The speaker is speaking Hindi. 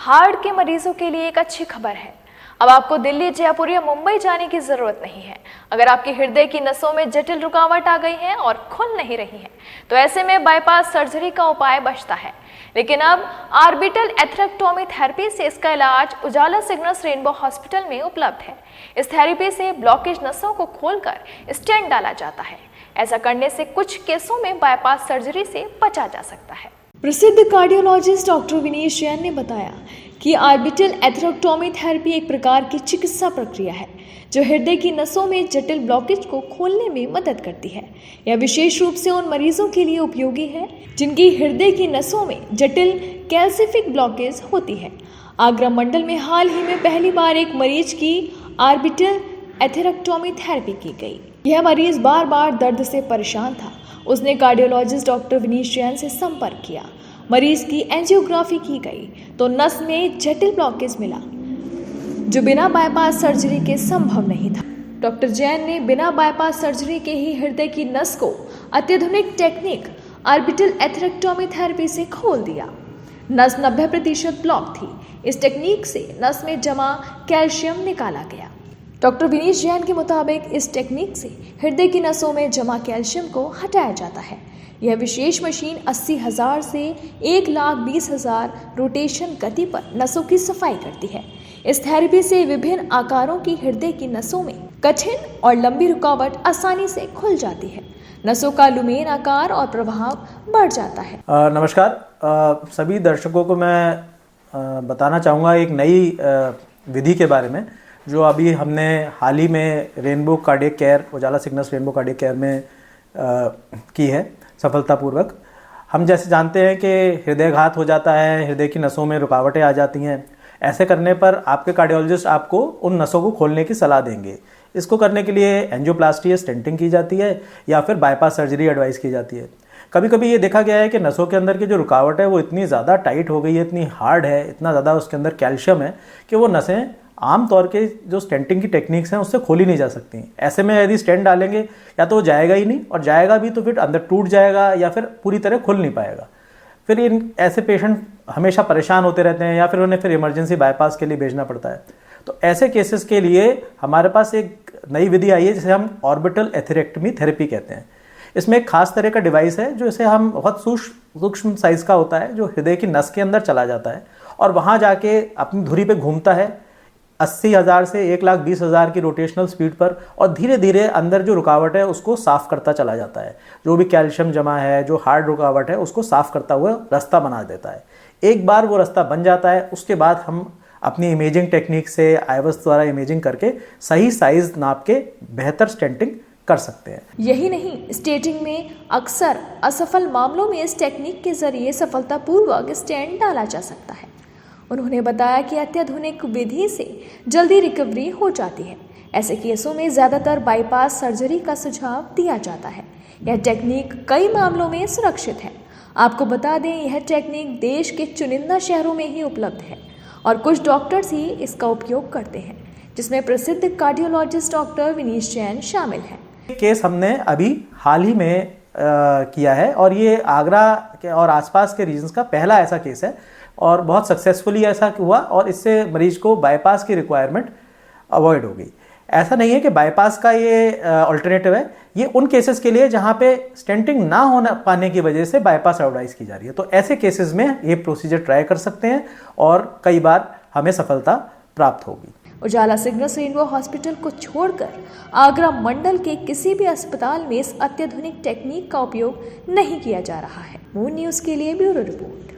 हार्ट के मरीजों के लिए एक अच्छी खबर है। अब आपको दिल्ली, जयपुर या मुंबई जाने की जरूरत नहीं है। अगर आपके हृदय की नसों में जटिल रुकावट आ गई है और खुल नहीं रही है, तो ऐसे में बाईपास सर्जरी का उपाय बचता है। लेकिन अब ऑर्बिटल एथरेक्टोमी थेरेपी से इसका इलाज उजाला सिग्नस रेनबो हॉस्पिटल में उपलब्ध है। इस थेरेपी से ब्लॉकेज नसों को खोलकर स्टेंट डाला जाता है। ऐसा करने से कुछ केसों में बाईपास सर्जरी से बचा जा सकता है। प्रसिद्ध कार्डियोलॉजिस्ट डॉक्टर विनीश जैन ने बताया कि ऑर्बिटल एथरेक्टोमी थेरेपी एक प्रकार की चिकित्सा प्रक्रिया है जो हृदय की नसों में जटिल ब्लॉकेज को खोलने में मदद करती है। यह विशेष रूप से उन मरीजों के लिए उपयोगी है जिनकी हृदय की नसों में जटिल कैल्सिफिक ब्लॉकेज होती है। आगरा मंडल में हाल ही में पहली बार एक मरीज की ऑर्बिटल एथरेक्टोमी थेरेपी की गई। यह मरीज बार बार दर्द से परेशान था। उसने कार्डियोलॉजिस्ट डॉक्टर विनीश जैन से संपर्क किया। मरीज की एंजियोग्राफी की गई तो नस में जटिल ब्लॉकेज मिला जो बिना बाईपास सर्जरी के संभव नहीं था। डॉक्टर जैन ने बिना बाईपास सर्जरी के ही हृदय की नस को अत्याधुनिक टेक्निक ऑर्बिटल एथरेक्टोमी थेरेपी से खोल दिया। नस 90% ब्लॉक थी। इस टेक्निक से नस में जमा कैल्शियम निकाला गया। डॉक्टर विनीश जैन के मुताबिक इस टेक्निक से हृदय की नसों में जमा कैल्शियम को हटाया जाता है। यह विशेष मशीन 80,000 से 1,20,000 रोटेशन गति पर नसों की सफाई करती है। इस थेरेपी से विभिन्न आकारों की हृदय की नसों में कठिन और लंबी रुकावट आसानी से खुल जाती है। नसों का लुमेन आकार और प्रभाव बढ़ जाता है। नमस्कार सभी दर्शकों को मैं बताना चाहूँगा एक नई विधि के बारे में जो अभी हमने हाल ही में रेनबो कार्डियक केयर, उजाला सिग्नस रेनबो कार्डियक केयर में की है सफलतापूर्वक। हम जैसे जानते हैं कि हृदयघात हो जाता है, हृदय की नसों में रुकावटें आ जाती हैं। ऐसे करने पर आपके कार्डियोलॉजिस्ट आपको उन नसों को खोलने की सलाह देंगे। इसको करने के लिए एंजियोप्लास्टी या स्टेंटिंग की जाती है या फिर बाईपास सर्जरी एडवाइस की जाती है। कभी कभी ये देखा गया है कि नसों के अंदर की जो रुकावट है वो इतनी ज़्यादा टाइट हो गई है, इतनी हार्ड है, इतना ज़्यादा उसके अंदर कैल्शियम है कि वो नसें आम तौर के जो स्टेंटिंग की टेक्निक्स हैं उससे खोली नहीं जा सकती। ऐसे में यदि स्टेंट डालेंगे या तो वो जाएगा ही नहीं, और जाएगा भी तो फिर अंदर टूट जाएगा या फिर पूरी तरह खुल नहीं पाएगा। फिर इन ऐसे पेशेंट हमेशा परेशान होते रहते हैं या फिर उन्हें फिर इमरजेंसी बाईपास के लिए भेजना पड़ता है। तो ऐसे केसेस के लिए हमारे पास एक नई विधि आई है जिसे हम ऑर्बिटल एथरेक्टमी थेरेपी कहते हैं। इसमें एक खास तरह का डिवाइस है जो इसे हम बहुत सूक्ष्म साइज का होता है, जो हृदय की नस के अंदर चला जाता है और वहाँ जाके अपनी धुरी पे घूमता है 80,000 से 1,20,000 की रोटेशनल स्पीड पर, और धीरे धीरे अंदर जो रुकावट है उसको साफ करता चला जाता है। जो भी कैल्शियम जमा है, जो हार्ड रुकावट है, उसको साफ करता हुआ रास्ता बना देता है। एक बार वो रास्ता बन जाता है, उसके बाद हम अपनी इमेजिंग टेक्निक से आईवस द्वारा इमेजिंग करके सही साइज नाप के बेहतर स्टेंटिंग कर सकते हैं। यही नहीं, स्टेंटिंग में अक्सर असफल मामलों में इस टेक्निक के जरिए सफलतापूर्वक स्टेंट डाला जा सकता है। उन्होंने बताया कि अत्याधुनिक विधि से जल्दी रिकवरी हो जाती है। ऐसे केसों में ज़्यादातर बाईपास सर्जरी का सुझाव दिया जाता है। यह टेक्निक कई मामलों में सुरक्षित है। आपको बता दें, यह टेक्निक देश के चुनिंदा शहरों में ही उपलब्ध है और कुछ डॉक्टर्स ही इसका उपयोग करते हैं, जिसमें प्रसिद्ध कार्डियोलॉजिस्ट डॉक्टर विनीश जैन शामिल हैं। केस हमने अभी हाल ही में किया है और ये आगरा के और आसपास के रीजन्स का पहला ऐसा केस है और बहुत सक्सेसफुली ऐसा हुआ और इससे मरीज को बाईपास की रिक्वायरमेंट अवॉइड हो गई। ऐसा नहीं है कि बाईपास का ये अल्टरनेटिव है, ये उन केसेस के लिए जहाँ पे स्टेंटिंग ना होना पाने की वजह से बाईपास एडवाइस की जा रही है। तो ऐसे केसेस में ये प्रोसीजर ट्राई कर सकते हैं और कई बार हमें सफलता प्राप्त होगी। उजाला सिग्नस रेनबो हॉस्पिटल को छोड़कर आगरा मंडल के किसी भी अस्पताल में इस अत्याधुनिक टेक्निक का उपयोग नहीं किया जा रहा है। मून न्यूज़ के लिए ब्यूरो रिपोर्ट।